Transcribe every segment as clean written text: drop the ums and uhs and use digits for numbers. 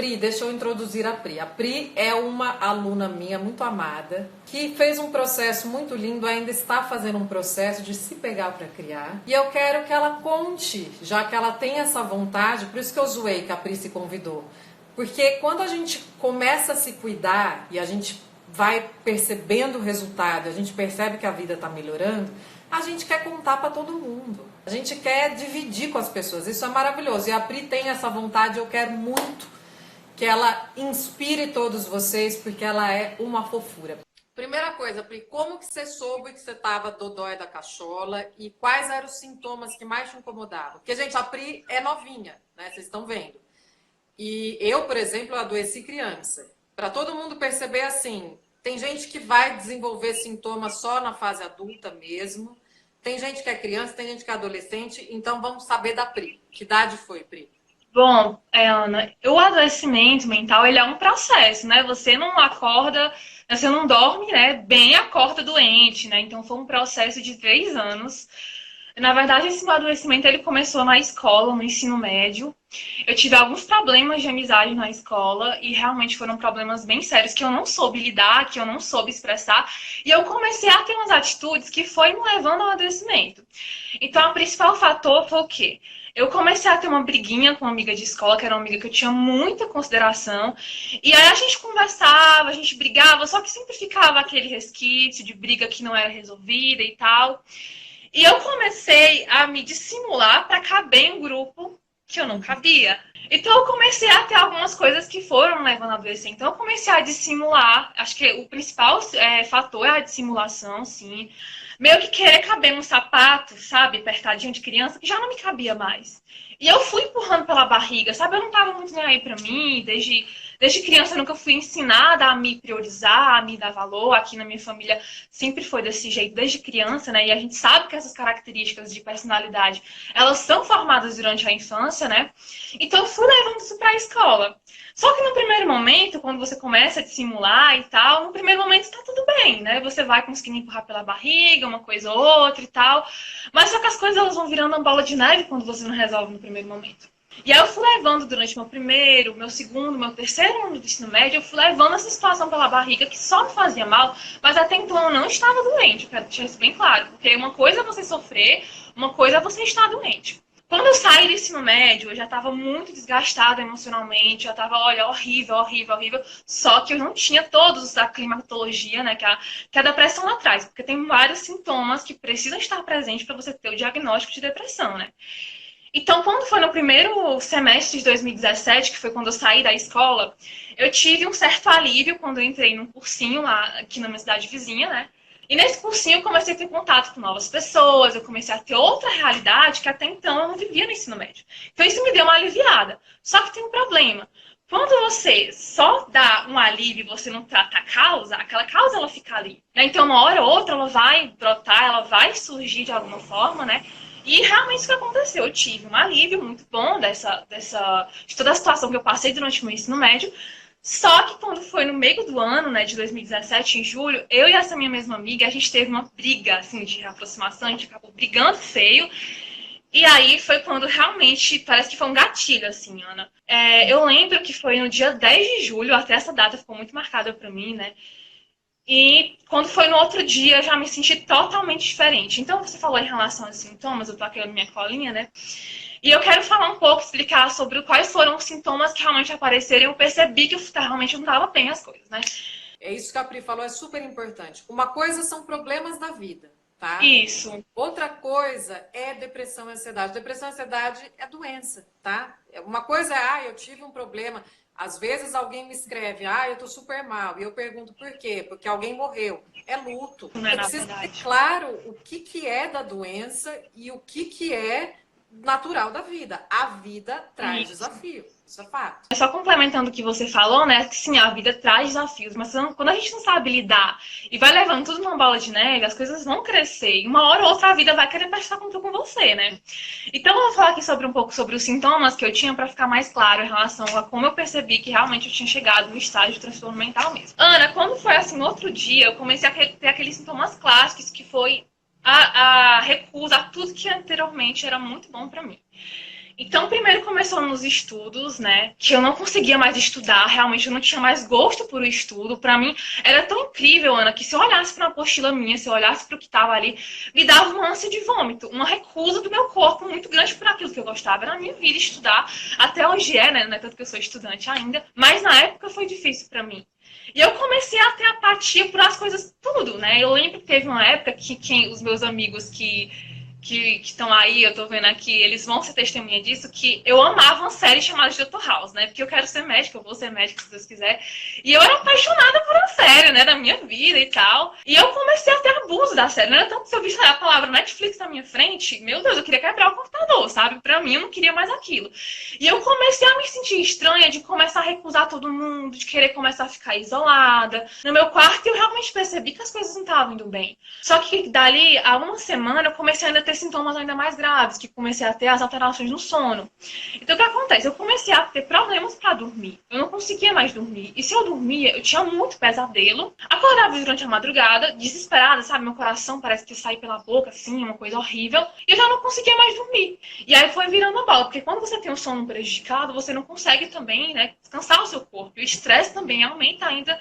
Pri, deixa eu introduzir a Pri. A Pri é uma aluna minha muito amada, que fez um processo muito lindo, ainda está fazendo um processo de se pegar para criar. E eu quero que ela conte, já que ela tem essa vontade, por isso que eu zoei que a Pri se convidou. Porque quando a gente começa a se cuidar e a gente vai percebendo o resultado, a gente percebe que a vida está melhorando, a gente quer contar para todo mundo. A gente quer dividir com as pessoas. Isso é maravilhoso. E a Pri tem essa vontade, eu quero muito que ela inspire todos vocês, porque ela é uma fofura. Primeira coisa, Pri, como que você soube que você estava dodói da cachola e quais eram os sintomas que mais te incomodavam? Porque, gente, a Pri é novinha, né? Vocês estão vendo. E eu, por exemplo, adoeci criança. Para todo mundo perceber assim, tem gente que vai desenvolver sintomas só na fase adulta mesmo. Tem gente que é criança, tem gente que é adolescente. Então, vamos saber da Pri. Que idade foi, Pri? Bom, Ana, o adoecimento mental, ele é um processo, né? Você não acorda, você não dorme, né? Bem, acorda doente, né? Então, foi um processo de 3 anos. Na verdade, esse meu adoecimento, ele começou na escola, no ensino médio. Eu tive alguns problemas de amizade na escola e realmente foram problemas bem sérios que eu não soube lidar, que eu não soube expressar. E eu comecei a ter umas atitudes que foi me levando ao adoecimento. Então, o principal fator foi o quê? Eu comecei a ter uma briguinha com uma amiga de escola, que era uma amiga que eu tinha muita consideração. E aí a gente conversava, a gente brigava, só que sempre ficava aquele resquício de briga que não era resolvida e tal. E eu comecei a me dissimular para caber em um grupo que eu não cabia. Então eu comecei a ter algumas coisas que foram levando a adoecer. Então eu comecei a dissimular. Acho que o principal fator é a dissimulação, sim. Meio que querer caber num sapato, sabe, apertadinho de criança, que já não me cabia mais. E eu fui empurrando pela barriga, sabe? Eu não tava muito nem aí pra mim, desde criança eu nunca fui ensinada a me priorizar, a me dar valor. Aqui na minha família sempre foi desse jeito, desde criança, né? E a gente sabe que essas características de personalidade, elas são formadas durante a infância, né? Então eu fui levando isso pra escola. Só que no primeiro momento, quando você começa a dissimular e tal, no primeiro momento tá tudo bem, né? Você vai conseguindo empurrar pela barriga, uma coisa ou outra e tal. Mas só que as coisas elas vão virando uma bola de neve quando você não resolve no primeiro momento. E aí eu fui levando durante meu primeiro, meu segundo, meu terceiro ano do ensino médio, eu fui levando essa situação pela barriga que só me fazia mal, mas até então eu não estava doente, eu quero deixar isso bem claro. Porque uma coisa é você sofrer, uma coisa é você estar doente. Quando eu saí do ensino médio, eu já estava muito desgastada emocionalmente, já estava, olha, horrível, horrível, horrível. Só que eu não tinha todos a climatologia, né, que a depressão lá traz, porque tem vários sintomas que precisam estar presentes para você ter o diagnóstico de depressão, né? Então, quando foi no primeiro semestre de 2017, que foi quando eu saí da escola, eu tive um certo alívio quando eu entrei num cursinho lá aqui na minha cidade vizinha, né? E nesse cursinho eu comecei a ter contato com novas pessoas, eu comecei a ter outra realidade que até então eu não vivia no ensino médio. Então isso me deu uma aliviada. Só que tem um problema. Quando você só dá um alívio e você não trata a causa, aquela causa ela fica ali, né? Então uma hora ou outra ela vai brotar, ela vai surgir de alguma forma, né? E realmente isso que aconteceu. Eu tive um alívio muito bom de toda a situação que eu passei durante o meu ensino médio. Só que quando foi no meio do ano, né, de 2017, em julho, eu e essa minha mesma amiga, a gente teve uma briga, assim, de aproximação, a gente acabou brigando feio. E aí foi quando realmente, parece que foi um gatilho, assim, Ana. Eu lembro que foi no dia 10 de julho, até essa data ficou muito marcada pra mim, né? E quando foi no outro dia, eu já me senti totalmente diferente. Então, você falou em relação aos sintomas, eu tô aqui na minha colinha, né? E eu quero falar um pouco, explicar sobre quais foram os sintomas que realmente apareceram. Eu percebi que eu realmente não estava bem as coisas, né? É isso que a Pri falou, é super importante. Uma coisa são problemas da vida, tá? Isso. Outra coisa é depressão e ansiedade. Depressão e ansiedade é doença, tá? Uma coisa é, eu tive um problema. Às vezes alguém me escreve, eu tô super mal. E eu pergunto por quê? Porque alguém morreu. É luto. Não é na Precisa ter verdade. claro o que é da doença e o que é natural da vida. A vida traz Isso. desafio. Isso é fato. Só complementando o que você falou, né? Que sim, a vida traz desafios, mas quando a gente não sabe lidar e vai levando tudo numa bola de neve, as coisas vão crescer. E uma hora ou outra a vida vai querer prestar conta com você, né? Então eu vou falar aqui sobre um pouco sobre os sintomas que eu tinha para ficar mais claro em relação a como eu percebi que realmente eu tinha chegado no estágio de transtorno mental mesmo. Ana, quando foi assim, no outro dia, eu comecei a ter aqueles sintomas clássicos que foi a recusa a tudo que anteriormente era muito bom para mim. Então, primeiro começou nos estudos, né? Que eu não conseguia mais estudar, realmente eu não tinha mais gosto por estudo. Pra mim, era tão incrível, Ana, que se eu olhasse pra uma apostila minha, se eu olhasse pro que tava ali, me dava uma ânsia de vômito, uma recusa do meu corpo muito grande por aquilo que eu gostava. Era a minha vida estudar. Até hoje é, né? Não é tanto que eu sou estudante ainda. Mas na época foi difícil pra mim. E eu comecei a ter apatia por as coisas, tudo, né? Eu lembro que teve uma época que os meus amigos que estão aí, eu tô vendo aqui, eles vão ser testemunha disso, que eu amava uma série chamada de Dr. House, né? Porque eu quero ser médica, eu vou ser médica se Deus quiser. E eu era apaixonada por uma série, né? Da minha vida e tal. E eu comecei a ter abuso da série. Não era tanto se eu visse a palavra Netflix na minha frente, meu Deus, eu queria quebrar o computador, sabe? Pra mim, eu não queria mais aquilo. E eu comecei a me sentir estranha, de começar a recusar todo mundo, de querer começar a ficar isolada. No meu quarto, eu realmente percebi que as coisas não estavam indo bem. Só que dali a uma semana, eu comecei ainda a ter sintomas ainda mais graves, que comecei a ter as alterações no sono. Então, o que acontece? Eu comecei a ter problemas para dormir. Eu não conseguia mais dormir. E se eu dormia, eu tinha muito pesadelo. Acordava durante a madrugada, desesperada, sabe? Meu coração parece que sai pela boca, assim, uma coisa horrível. E eu já não conseguia mais dormir. E aí foi virando a bola, porque quando você tem o sono prejudicado, você não consegue também, né, descansar o seu corpo. E o estresse também aumenta ainda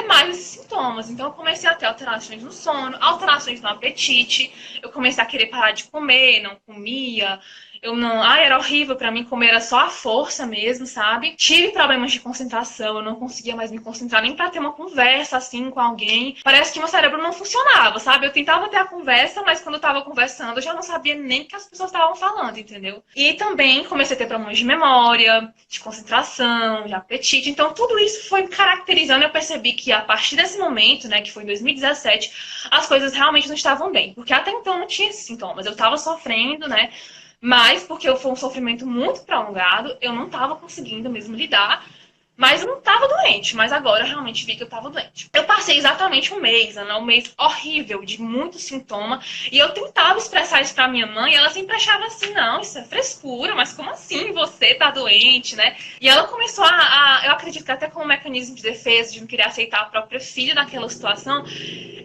mais esses sintomas. Então, eu comecei a ter alterações no sono, alterações no apetite. Eu comecei a querer parar de comer, não comia. Eu não. Ai, era horrível pra mim comer, era só a força mesmo, sabe? Tive problemas de concentração, eu não conseguia mais me concentrar nem pra ter uma conversa assim com alguém. Parece que meu cérebro não funcionava, sabe? Eu tentava ter a conversa, mas quando eu tava conversando, eu já não sabia nem o que as pessoas estavam falando, entendeu? E também comecei a ter problemas de memória, de concentração, de apetite. Então, tudo isso foi me caracterizando. Eu percebi que a partir desse momento, né, que foi em 2017, as coisas realmente não estavam bem. Porque até então eu não tinha esses sintomas. Eu tava sofrendo, né? Mas porque foi um sofrimento muito prolongado, eu não estava conseguindo mesmo lidar. Mas eu não estava doente, mas agora eu realmente vi que eu estava doente. Eu passei exatamente um mês, Ana, um mês horrível, de muito sintoma. E eu tentava expressar isso pra minha mãe, e ela sempre achava assim, não, isso é frescura, mas como assim você tá doente, né? E ela começou eu acredito que até como mecanismo de defesa, de não querer aceitar a própria filha naquela situação,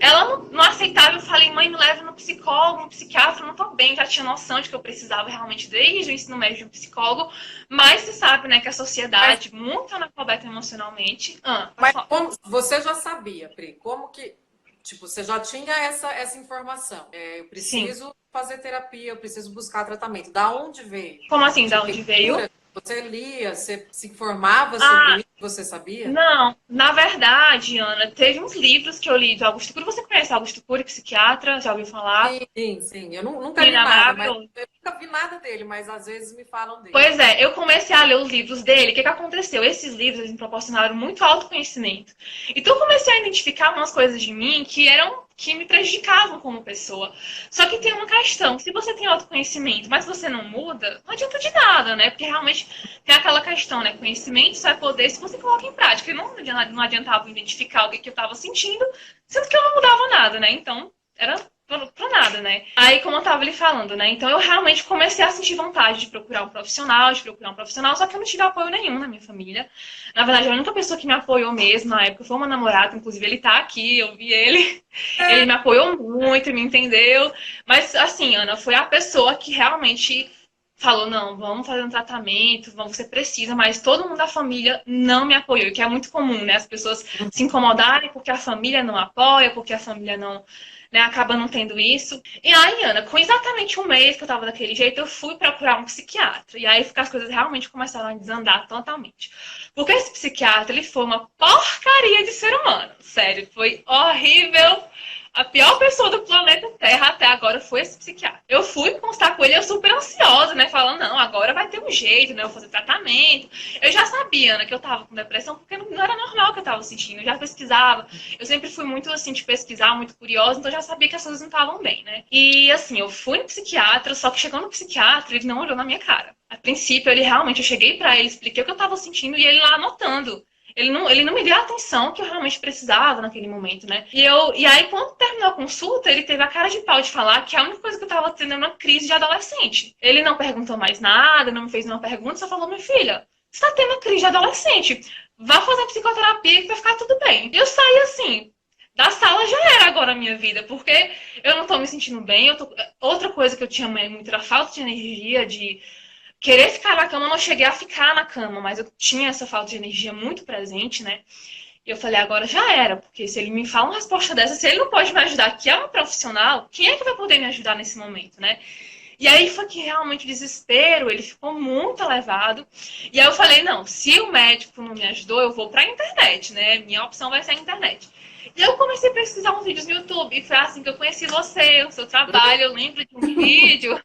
ela não aceitava. Eu falei, mãe, me leva no psicólogo, no psiquiatra, eu não tô bem. Já tinha noção de que eu precisava realmente, desde o ensino médio, de um psicólogo. Mas você sabe, né, que a sociedade, muito analfabeta emocionalmente. Mas como você já sabia, Pri, como que. Tipo, você já tinha essa informação. Eu preciso fazer terapia, eu preciso buscar tratamento. Da onde veio? Como assim, da onde veio? Você lia, você se informava sobre isso, você sabia? Não, na verdade, Ana, teve uns livros que eu li do Augusto Cury. Você conhece Augusto Cury, psiquiatra? Já ouviu falar? Sim. Eu nunca li nada, mas eu nunca vi nada dele, mas às vezes me falam dele. Pois é, eu comecei a ler os livros dele. O que aconteceu? Esses livros eles me proporcionaram muito autoconhecimento. Então eu comecei a identificar umas coisas de mim que me prejudicavam como pessoa. Só que tem uma questão, se você tem autoconhecimento, mas você não muda, não adianta de nada, né? Porque realmente tem aquela questão, né? Conhecimento só é poder se você coloca em prática. E não adiantava identificar o que eu estava sentindo, sendo que eu não mudava nada, né? Então, era pra nada, né? Aí, como eu tava lhe falando, né? Então, eu realmente comecei a sentir vontade de procurar um profissional, só que eu não tive apoio nenhum na minha família. Na verdade, a única pessoa que me apoiou mesmo na época foi uma namorada, inclusive ele tá aqui, eu vi ele. Ele me apoiou muito, me entendeu. Mas, assim, Ana, foi a pessoa que realmente falou, não, vamos fazer um tratamento, você precisa, mas todo mundo da família não me apoiou, que é muito comum, né? As pessoas se incomodarem porque a família não apoia, porque a família não, né, acaba não tendo isso. E aí, Ana, com exatamente um mês que eu tava daquele jeito, eu fui procurar um psiquiatra. E aí as coisas realmente começaram a desandar totalmente. Porque esse psiquiatra, ele foi uma porcaria de ser humano. Sério, foi horrível. A pior pessoa do planeta Terra até agora foi esse psiquiatra. Eu fui constar com ele, eu super ansiosa, né? Falando, não, agora vai ter um jeito, né? Eu vou fazer tratamento. Eu já sabia, Ana, que eu tava com depressão, porque não era normal o que eu tava sentindo. Eu já pesquisava. Eu sempre fui muito, assim, de pesquisar, muito curiosa, então eu já sabia que as coisas não estavam bem, né? E, assim, eu fui no psiquiatra, só que chegando no psiquiatra, ele não olhou na minha cara. A princípio, eu cheguei pra ele, expliquei o que eu tava sentindo, e ele lá anotando. Ele não me deu a atenção que eu realmente precisava naquele momento, né? E aí, quando terminou a consulta, ele teve a cara de pau de falar que a única coisa que eu tava tendo era uma crise de adolescente. Ele não perguntou mais nada, não me fez nenhuma pergunta, só falou, minha filha, você tá tendo uma crise de adolescente. Vá fazer psicoterapia que vai ficar tudo bem. E eu saí assim, da sala já era agora a minha vida, porque eu não tô me sentindo bem. Outra coisa que eu tinha muito era falta de energia, querer ficar na cama, eu não cheguei a ficar na cama, mas eu tinha essa falta de energia muito presente, né? E eu falei, agora já era, porque se ele me fala uma resposta dessa, se ele não pode me ajudar, que é um profissional, quem é que vai poder me ajudar nesse momento, né? E aí foi que realmente o desespero, ele ficou muito elevado. E aí eu falei, não, se o médico não me ajudou, eu vou pra internet, né? Minha opção vai ser a internet. E eu comecei a pesquisar uns vídeos no YouTube, e foi assim que eu conheci você, o seu trabalho. Eu lembro de um vídeo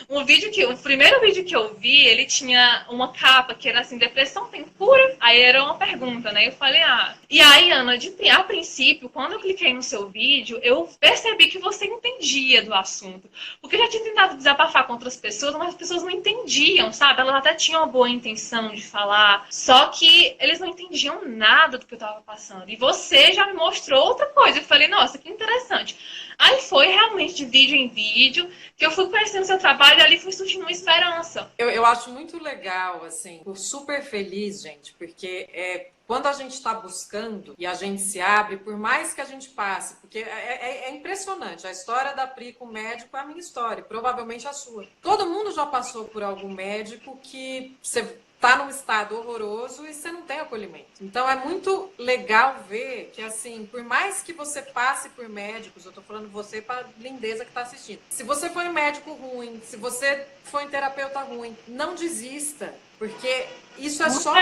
o primeiro vídeo que eu vi, ele tinha uma capa que era assim, depressão tem cura? Aí era uma pergunta, né? Eu falei, ah. E aí, Ana, a princípio, quando eu cliquei no seu vídeo, eu percebi que você entendia do assunto. Porque eu já tinha tentado desabafar com outras pessoas, mas as pessoas não entendiam, sabe? Elas até tinham uma boa intenção de falar, só que eles não entendiam nada do que eu tava passando. E você já me mostrou outra coisa. Eu falei, nossa, que interessante. Aí foi realmente de vídeo em vídeo que eu fui conhecendo seu trabalho e ali fui surgindo uma esperança. Eu acho muito legal, assim, tô super feliz, gente, porque quando a gente está buscando e a gente se abre, por mais que a gente passe, porque é impressionante, a história da Pri com o médico é a minha história, provavelmente a sua. Todo mundo já passou por algum médico que você tá num estado horroroso e você não tem acolhimento. Então é muito legal ver que, assim, por mais que você passe por médicos, eu tô falando você para lindeza que tá assistindo. Se você foi um médico ruim, se você foi um terapeuta ruim, não desista, porque isso é só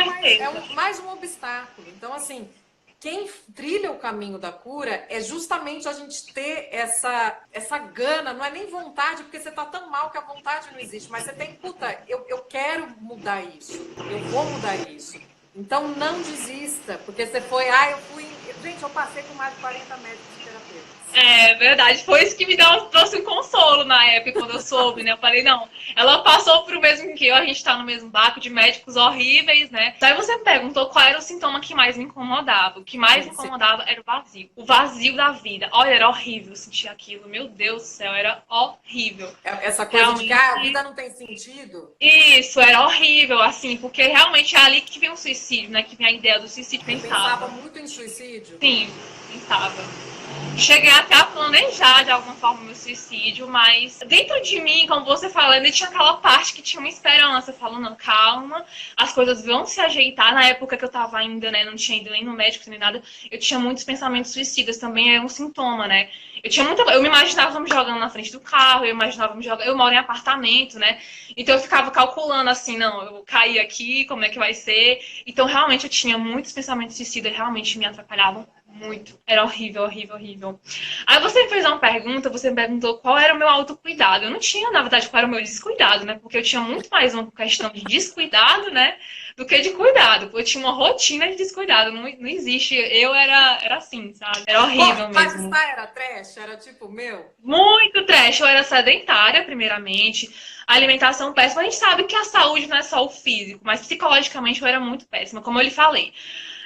mais um obstáculo. Então, assim, quem trilha o caminho da cura é justamente a gente ter essa gana, não é nem vontade, porque você tá tão mal que a vontade não existe, mas você tem, puta, eu quero mudar isso, eu vou mudar isso. Então não desista, porque você foi, gente, eu passei com mais de 40 médicos e terapeutas. É verdade, foi isso que trouxe um consolo na época, quando eu soube, né? Eu falei, não, ela passou por o mesmo que eu, a gente tá no mesmo barco de médicos horríveis, né? Daí você me perguntou qual era o sintoma que mais me incomodava. O que mais me incomodava era o vazio. O vazio da vida. Olha, era horrível sentir aquilo. Meu Deus do céu, era horrível. Essa coisa realmente, de que a vida não tem sentido. Isso, era horrível, assim, porque realmente é ali que vem o suicídio, né? Que vem a ideia do suicídio. Pensava muito em suicídio? Sim, pensava. Cheguei até a planejar de alguma forma o meu suicídio, mas dentro de mim, como você fala, ainda tinha aquela parte que tinha uma esperança, falando, não, calma, as coisas vão se ajeitar. Na época que eu tava ainda, né, não tinha ido nem no médico nem nada, eu tinha muitos pensamentos suicidas, também é um sintoma, né? Eu me imaginava me jogando na frente do carro, eu moro em apartamento, né? Então eu ficava calculando assim, não, eu caí aqui, como é que vai ser? Então realmente eu tinha muitos pensamentos suicidas, realmente me atrapalhavam muito. Era horrível, horrível, horrível. Aí você me fez uma pergunta, você me perguntou qual era o meu autocuidado. Eu não tinha, na verdade, qual era o meu descuidado, né? Porque eu tinha muito mais uma questão de descuidado, né? Do que de cuidado. Eu tinha uma rotina de descuidado. Não existe. Eu era assim, sabe? Era horrível mesmo. Mas era trash? Era tipo, meu? Muito trash. Eu era sedentária, primeiramente. A alimentação péssima. A gente sabe que a saúde não é só o físico, mas psicologicamente eu era muito péssima, como eu lhe falei.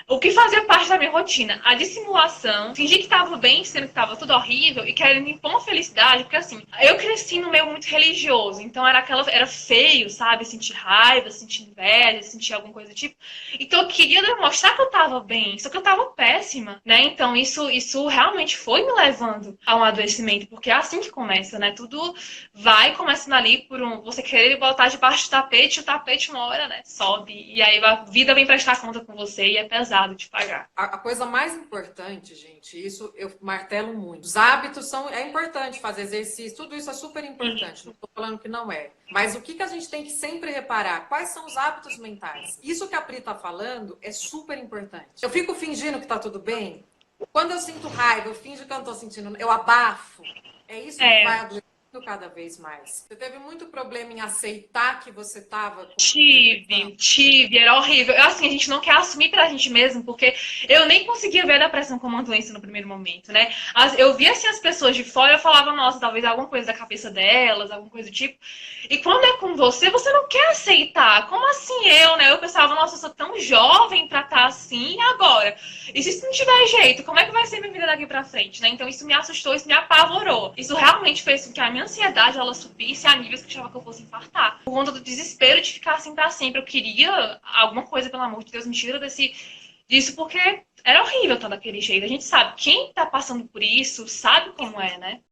O que fazia parte da minha rotina? A dissimulação, fingir que estava bem, sendo que estava tudo horrível, e querendo impor uma felicidade, porque assim, eu cresci no meio muito religioso, então era feio, sabe? Sentir raiva, sentir inveja, sentir alguma coisa do tipo. Então eu queria demonstrar que eu estava bem, só que eu estava péssima, né? Então isso realmente foi me levando a um adoecimento, porque é assim que começa, né? Tudo vai começando ali por você querer botar debaixo do tapete, e o tapete uma hora, né, sobe, e aí a vida vem prestar conta com você e é pesado de pagar. A coisa mais importante, gente, isso eu martelo muito. Os hábitos é importante fazer exercício, tudo isso é super importante, não estou falando que não é. Mas o que a gente tem que sempre reparar? Quais são os hábitos mentais? Isso que a Pri está falando é super importante. Eu fico fingindo que está tudo bem. Quando eu sinto raiva, eu finjo que eu não estou sentindo, eu abafo. É isso que vai adoecer cada vez mais. Você teve muito problema em aceitar que você estava com... Tive, era horrível. Assim, a gente não quer assumir pra gente mesmo, porque eu nem conseguia ver a depressão como uma doença no primeiro momento, né? Eu via assim as pessoas de fora, eu falava, nossa, talvez alguma coisa da cabeça delas, alguma coisa do tipo. E quando é com você, você não quer aceitar. Como assim eu, né? Eu pensava, nossa, eu sou tão jovem pra estar assim, e agora? E se isso não tiver jeito, como é que vai ser minha vida daqui pra frente, né? Então isso me assustou, isso me apavorou. Isso realmente fez com que a minha ansiedade, ela subisse a níveis que eu achava que eu fosse infartar. Por conta do desespero de ficar assim pra sempre. Eu queria alguma coisa, pelo amor de Deus, me tira disso, porque era horrível estar daquele jeito. A gente sabe, quem tá passando por isso sabe como é, né?